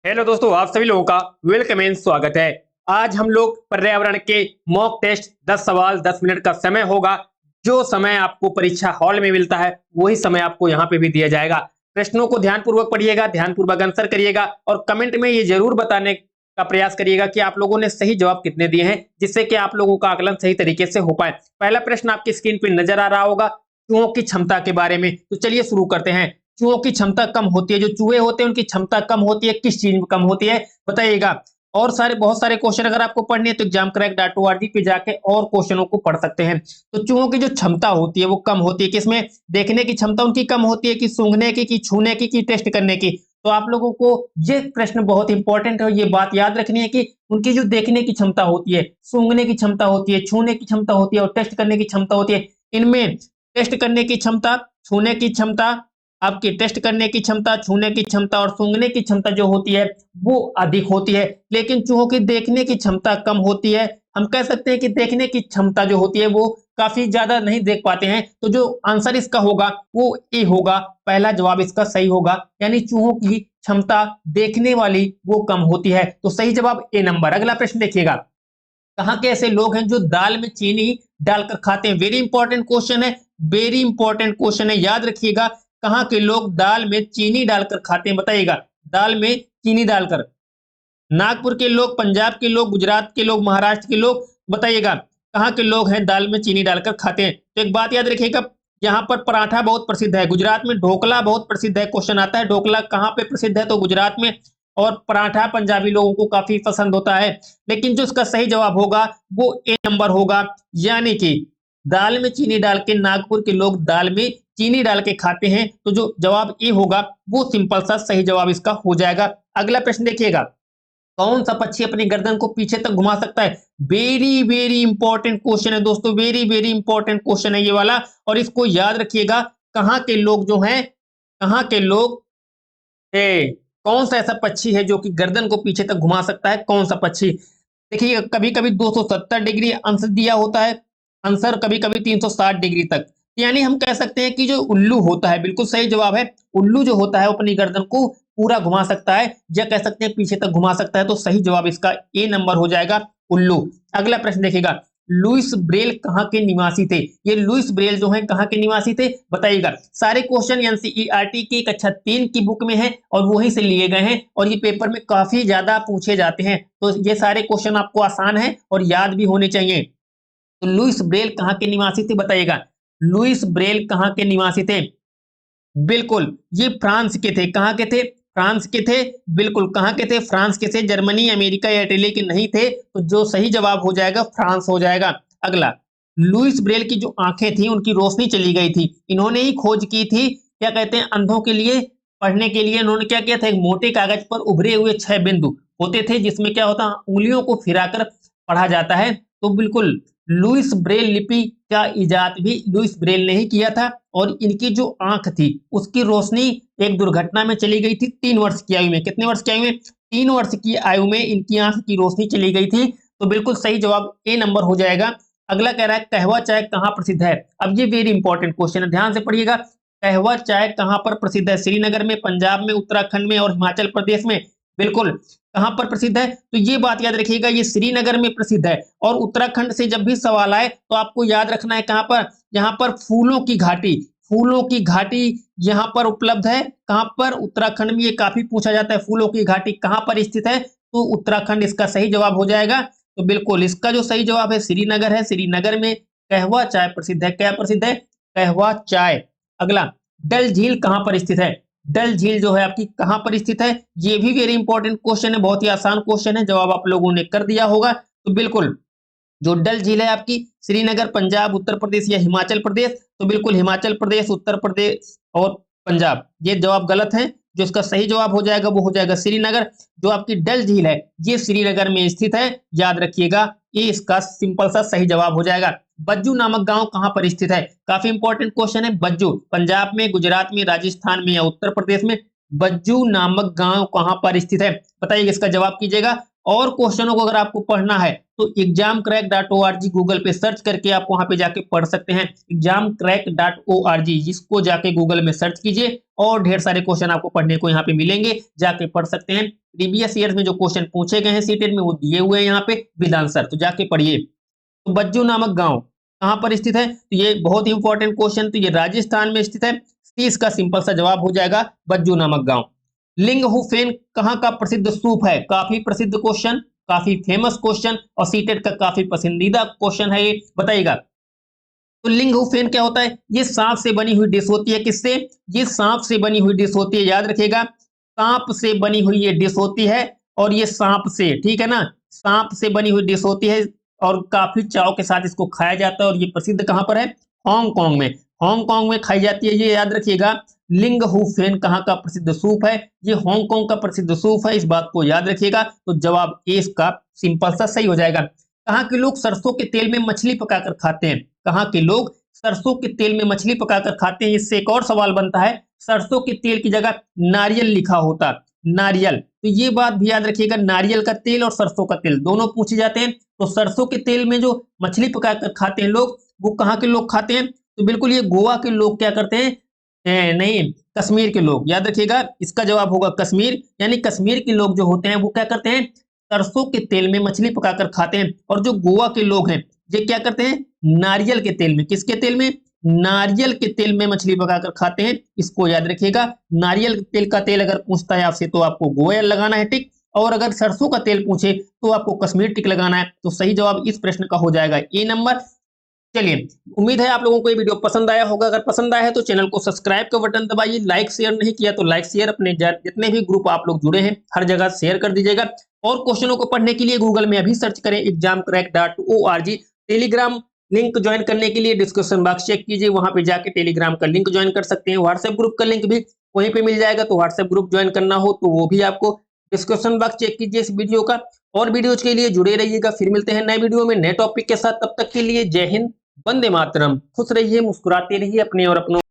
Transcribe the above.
Hello दोस्तों, आप सभी लोगों का वेलकम एंड स्वागत है। आज हम लोग पर्यावरण के मॉक टेस्ट 10 सवाल 10 मिनट का समय होगा। जो समय आपको परीक्षा हॉल में मिलता है वही समय आपको यहाँ पे भी दिया जाएगा। प्रश्नों को ध्यानपूर्वक पढ़िएगा, ध्यानपूर्वक आंसर करिएगा और कमेंट में ये जरूर बताने का प्रयास करिएगा कि आप लोगों ने सही जवाब कितने दिए हैं, जिससे कि आप लोगों का आकलन सही तरीके से हो पाए। पहला प्रश्न आपकी स्क्रीन पर नजर आ रहा होगा, चूहों की क्षमता के बारे में। तो चलिए शुरू करते हैं। चूहों की क्षमता कम होती है, जो चूहे होते हैं उनकी क्षमता कम होती है, किस चीज में कम होती है बताइएगा। और बहुत सारे क्वेश्चन अगर आपको पढ़ने हैं तो examcrack.org पे जाके और क्वेश्चनों को पढ़ सकते हैं। तो चूहों की जो क्षमता होती है वो कम होती है, किसमें? देखने की क्षमता उनकी कम होती है, कि सूंघने की, कि छूने की, टेस्ट करने की। तो आप लोगों को ये प्रश्न बहुत इंपॉर्टेंट है, ये बात याद रखनी है कि उनकी जो देखने की क्षमता होती है, सूंघने की क्षमता होती है, छूने की क्षमता होती है और टेस्ट करने की क्षमता होती है। इनमें टेस्ट करने की क्षमता, छूने की क्षमता, आपकी टेस्ट करने की क्षमता, छूने की क्षमता और सूंघने की क्षमता जो होती है वो अधिक होती है, लेकिन चूहों की देखने की क्षमता कम होती है। हम कह सकते हैं कि देखने की क्षमता जो होती है वो काफी ज्यादा नहीं देख पाते हैं। तो जो आंसर इसका होगा वो ए होगा, पहला जवाब इसका सही होगा। यानी चूहों की क्षमता देखने वाली वो कम होती है। तो सही जवाब ए नंबर। अगला प्रश्न देखिएगा, कहाँ के ऐसे लोग हैं जो दाल में चीनी डालकर खाते हैं? वेरी इंपॉर्टेंट क्वेश्चन है, वेरी इंपॉर्टेंट क्वेश्चन है, याद रखिएगा। कहाँ के लोग दाल में चीनी डालकर खाते हैं बताइएगा? दाल में चीनी डालकर। नागपुर के लोग, पंजाब के लोग, गुजरात के लोग, महाराष्ट्र के लोग, बताइएगा कहाँ के लोग हैं दाल में चीनी डालकर खाते हैं? तो एक बात याद रखिएगा, यहाँ पर पराठा बहुत प्रसिद्ध है, गुजरात में ढोकला बहुत प्रसिद्ध है। क्वेश्चन आता है ढोकला कहाँ पे प्रसिद्ध है, तो गुजरात में। और पराठा पंजाबी लोगों को काफी पसंद होता है। लेकिन जो इसका सही जवाब होगा वो ए नंबर होगा। यानी कि दाल में चीनी डाल के नागपुर के लोग दाल में चीनी डाल के खाते हैं। तो जो जवाब ए होगा वो सिंपल सा सही जवाब इसका हो जाएगा। अगला प्रश्न देखिएगा, कौन सा पक्षी अपनी गर्दन को पीछे तक घुमा सकता है? वेरी वेरी इंपॉर्टेंट क्वेश्चन है दोस्तों, वेरी वेरी इंपॉर्टेंट क्वेश्चन है ये वाला। और इसको याद रखिएगा, कहाँ के लोग जो हैं, कहाँ के लोग है, कौन सा ऐसा पक्षी है जो कि गर्दन को पीछे तक घुमा सकता है? कौन सा पक्षी? देखिए कभी कभी 270 डिग्री आंसर दिया होता है आंसर, कभी कभी 360 डिग्री तक। यानी हम कह सकते हैं कि जो उल्लू होता है, बिल्कुल सही जवाब है। उल्लू जो होता है वो अपनी गर्दन को पूरा घुमा सकता है, या कह सकते हैं पीछे तक घुमा सकता है। तो सही जवाब इसका ए नंबर हो जाएगा, उल्लू। अगला प्रश्न देखिएगा, लुइस ब्रेल कहाँ के निवासी थे? ये लुइस ब्रेल जो है कहाँ के निवासी थे बताइएगा। सारे क्वेश्चन एनसीईआरटी की कक्षा 3 की बुक में है और वहीं से लिए गए हैं, और ये पेपर में काफी ज्यादा पूछे जाते हैं। तो ये सारे क्वेश्चन आपको आसान है और याद भी होने चाहिए। तो लुइस ब्रेल कहाँ के निवासी थे बताइएगा? लुइस ब्रेल कहाँ के निवासी थे? बिल्कुल ये फ्रांस के थे। कहाँ के थे? फ्रांस के थे। बिल्कुल कहाँ के थे? फ्रांस के थे। जर्मनी, अमेरिका या इटली के नहीं थे। तो जो सही जवाब हो जाएगा फ्रांस हो जाएगा। अगला, लुइस ब्रेल की जो आंखें थी उनकी रोशनी चली गई थी। इन्होंने ही खोज की थी, क्या कहते हैं, अंधों के लिए पढ़ने के लिए। इन्होंने क्या किया था, एक मोटे कागज पर उभरे हुए 6 बिंदु होते थे, जिसमें क्या होता, उंगलियों को फिराकर पढ़ा जाता है। तो बिल्कुल लुइस ब्रेल लिपि का इजाद भी लुइस ब्रेल ने ही किया था। और इनकी जो आंख थी उसकी रोशनी एक दुर्घटना में चली गई थी 3 वर्ष की आयु में। कितने वर्ष की आयु में? 3 वर्ष की आयु में इनकी आंख की रोशनी चली गई थी। तो बिल्कुल सही जवाब ए नंबर हो जाएगा। अगला कह रहा है, कहवा चाय कहाँ प्रसिद्ध है? अब ये वेरी इंपॉर्टेंट क्वेश्चन है, ध्यान से पढ़िएगा। कहवा चाय कहाँ पर प्रसिद्ध है? श्रीनगर में, पंजाब में, उत्तराखंड में और हिमाचल प्रदेश में। बिल्कुल कहां पर प्रसिद्ध है? तो ये बात याद रखिएगा, ये श्रीनगर में प्रसिद्ध है। और उत्तराखंड से जब भी सवाल आए तो आपको याद रखना है कहां पर, यहाँ पर फूलों की घाटी, फूलों की घाटी यहाँ पर उपलब्ध है। कहां पर? उत्तराखंड में। ये काफी पूछा जाता है, फूलों की घाटी कहां पर स्थित है? तो उत्तराखंड इसका सही जवाब हो जाएगा। तो बिल्कुल इसका जो सही जवाब है श्रीनगर है। श्रीनगर में कहवा चाय प्रसिद्ध है। क्या प्रसिद्ध है? कहवा चाय। अगला, डल झील कहां पर स्थित है? डल झील जो है आपकी कहां पर स्थित है? ये भी वेरी इंपॉर्टेंट क्वेश्चन है, बहुत ही आसान क्वेश्चन है, जवाब आप लोगों ने कर दिया होगा। तो बिल्कुल जो डल झील है आपकी श्रीनगर, पंजाब, उत्तर प्रदेश या हिमाचल प्रदेश। तो बिल्कुल हिमाचल प्रदेश, उत्तर प्रदेश और पंजाब, ये जवाब गलत है। जो इसका सही जवाब हो जाएगा वो हो जाएगा श्रीनगर। जो आपकी डल झील है ये श्रीनगर में स्थित है, याद रखिएगा। ये इसका सिंपल सा सही जवाब हो जाएगा। बज्जू नामक गांव कहां पर स्थित है? काफी इंपॉर्टेंट क्वेश्चन है। बज्जू पंजाब में, गुजरात में, राजस्थान में या उत्तर प्रदेश में? बज्जू नामक गांव कहां पर स्थित है बताइए, इसका जवाब कीजिएगा। और क्वेश्चनों को अगर आपको पढ़ना है तो examcrack.org गूगल पे सर्च करके आप वहां पे जाके पढ़ सकते हैं। examcrack.org, जिसको जाके गूगल में सर्च कीजिए और ढेर सारे क्वेश्चन आपको पढ़ने को यहाँ पे मिलेंगे, जाके पढ़ सकते हैं। प्रीवियस ईयर में जो क्वेश्चन पूछे गए हैं सीटेट में वो दिए हुए हैं यहाँ पे विद आंसर, तो जाके पढ़िए। तो बज्जू नामक गांव कहाँ पर स्थित है, तो ये बहुत इंपॉर्टेंट क्वेश्चन, तो ये राजस्थान में स्थित है। सी इसका सिंपल सा जवाब हो जाएगा बज्जू नामक गांव। लिंगहुफेन कहाँ का प्रसिद्ध सूप है, काफी प्रसिद्ध क्वेश्चन, काफी फेमस क्वेश्चन और सीटेट का काफी पसंदीदा क्वेश्चन है ये, बताइएगा। तो लिंगहुफेन क्या होता है, ये सांप से बनी हुई डिश होती है, किससे, ये सांप से बनी हुई डिश होती है, याद रखिएगा, सांप से बनी हुई ये डिश होती है। और ये सांप से, ठीक है ना, सांप से बनी हुई डिश होती है और काफी चाव के साथ इसको खाया जाता है। और ये प्रसिद्ध कहां पर है, हांगकांग में, हांगकांग में खाई जाती है, ये याद रखिएगा। लिंगहुफेन कहाँ का प्रसिद्ध सूप है, ये हांगकांग का प्रसिद्ध सूप है, इस बात को याद रखिएगा। तो जवाब ए इसका सिंपल सा सही हो जाएगा। कहाँ के लोग सरसों के तेल में मछली पकाकर खाते हैं, कहाँ के लोग सरसों के तेल में मछली पकाकर खाते हैं। इससे एक और सवाल बनता है, सरसों के तेल की जगह नारियल लिखा होता, नारियल, तो ये बात भी याद रखिएगा, नारियल का तेल और सरसों का तेल दोनों पूछे जाते हैं। तो सरसों के तेल में जो मछली पकाकर खाते हैं लोग, वो कहाँ के लोग खाते हैं, तो बिल्कुल ये गोवा के लोग क्या करते हैं, नहीं, कश्मीर के लोग, याद रखिएगा, इसका जवाब होगा कश्मीर। यानी कश्मीर के लोग जो होते हैं वो क्या करते हैं, सरसों के तेल में मछली पकाकर खाते हैं। और जो गोवा के लोग हैं ये क्या करते हैं, नारियल के तेल में, किसके तेल में, नारियल के तेल में मछली पकाकर खाते हैं, इसको याद रखिएगा। नारियल तेल का तेल अगर पूछता है आपसे तो आपको गोवा लगाना है टिक, और अगर सरसों का तेल पूछे तो आपको कश्मीर टिक लगाना है। तो सही जवाब इस प्रश्न का हो जाएगा ए नंबर। चलिए, उम्मीद है आप लोगों को ये वीडियो पसंद आया होगा। अगर पसंद आया है तो चैनल को सब्सक्राइब का बटन दबाइए, लाइक शेयर नहीं किया तो लाइक शेयर, अपने जितने भी ग्रुप आप लोग जुड़े हैं हर जगह शेयर कर दीजिएगा। और क्वेश्चनों को पढ़ने के लिए गूगल में अभी सर्च करें examcrack.org। टेलीग्राम लिंक ज्वाइन करने के लिए डिस्क्रिप्शन बॉक्स चेक कीजिए, वहां पे जाके टेलीग्राम का लिंक ज्वाइन कर सकते हैं। व्हाट्सएप ग्रुप का लिंक भी वहीं पे मिल जाएगा, तो व्हाट्सएप ग्रुप ज्वाइन करना हो तो वो भी आपको डिस्क्रिप्शन बॉक्स चेक कीजिए इस वीडियो का। और वीडियोज के लिए जुड़े रहिएगा, फिर मिलते हैं नए वीडियो में नए टॉपिक के साथ। तब तक के लिए जय हिंद, वंदे मातरम, खुश रहिए, मुस्कुराते रहिए अपने और अपनों